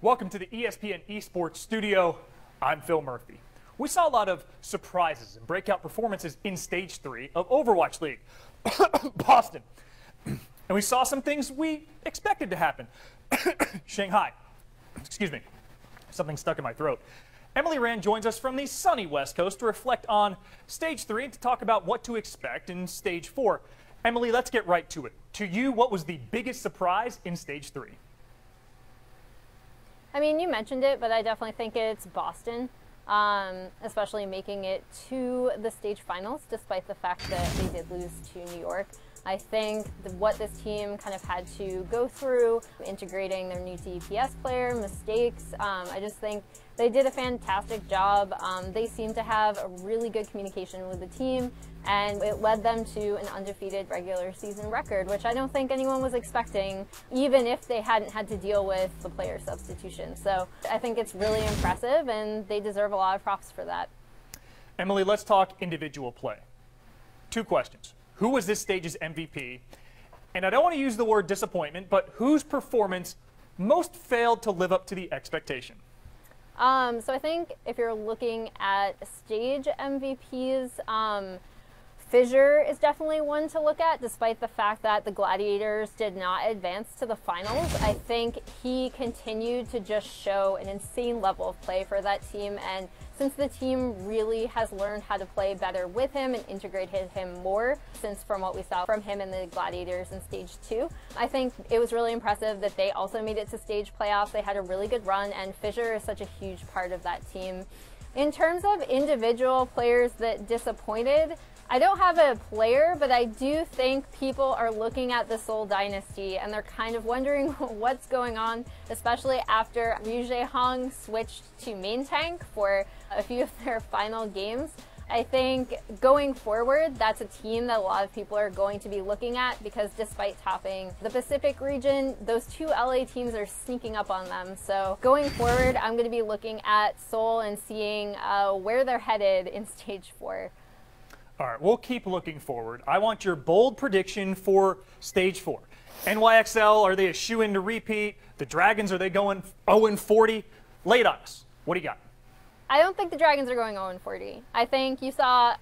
Welcome to the ESPN Esports studio. I'm Phil Murphy. We saw a lot of surprises and breakout performances in Stage 3 of Overwatch League, Boston. And we saw some things we expected to happen. Shanghai. Excuse me. Something stuck in my throat. Emily Rand joins us from the sunny West Coast to reflect on Stage 3 and to talk about what to expect in Stage 4. Emily, let's get right to it. To you, what was the biggest surprise in Stage 3? I mean, you mentioned it, but I definitely think it's Boston, especially making it to the stage finals, despite the fact that they did lose to New York. I think what this team kind of had to go through, integrating their new DPS player, mistakes, I just think they did a fantastic job. They seem to have a really good communication with the team, and it led them to an undefeated regular season record, which I don't think anyone was expecting, even if they hadn't had to deal with the player substitution. So I think it's really impressive, and they deserve a lot of props for that. Emily, let's talk individual play. Two questions. Who was this stage's MVP? And I don't want to use the word disappointment, but whose performance most failed to live up to the expectation? So I think if you're looking at stage MVPs, Fissure is definitely one to look at, despite the fact that the Gladiators did not advance to the finals. I think he continued to just show an insane level of play for that team, and since the team really has learned how to play better with him and integrated him more, since from what we saw from him and the Gladiators in Stage 2, I think it was really impressive that they also made it to stage playoffs. They had a really good run, and Fissure is such a huge part of that team. In terms of individual players that disappointed, I don't have a player, but I do think people are looking at the Seoul Dynasty and they're kind of wondering what's going on, especially after Ryu Jae-hong switched to main tank for a few of their final games. I think going forward, that's a team that a lot of people are going to be looking at, because despite topping the Pacific region, those two LA teams are sneaking up on them. So going forward, I'm going to be looking at Seoul and seeing where they're headed in Stage 4. All right, we'll keep looking forward. I want your bold prediction for Stage 4. NYXL, are they a shoe-in to repeat? The Dragons, are they going 0-40? Lay it on us. What do you got? I don't think the Dragons are going 0-40. I think you saw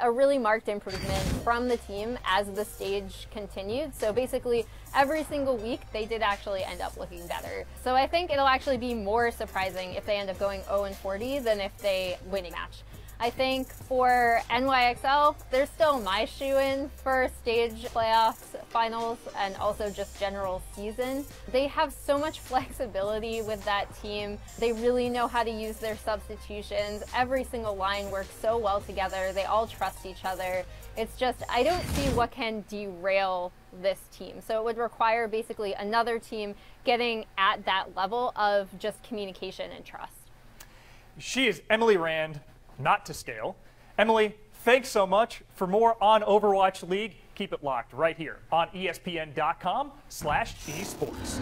a really marked improvement from the team as the stage continued. So basically, every single week, they did actually end up looking better. So I think it'll actually be more surprising if they end up going 0-40 than if they win a match. I think for NYXL, they're still my shoe-in for stage playoffs, finals, and also just general season. They have so much flexibility with that team. They really know how to use their substitutions. Every single line works so well together. They all trust each other. It's just, I don't see what can derail this team. So it would require basically another team getting at that level of just communication and trust. She is Emily Rand. Not to scale. Emily, thanks so much. For more on Overwatch League, keep it locked right here on ESPN.com/esports.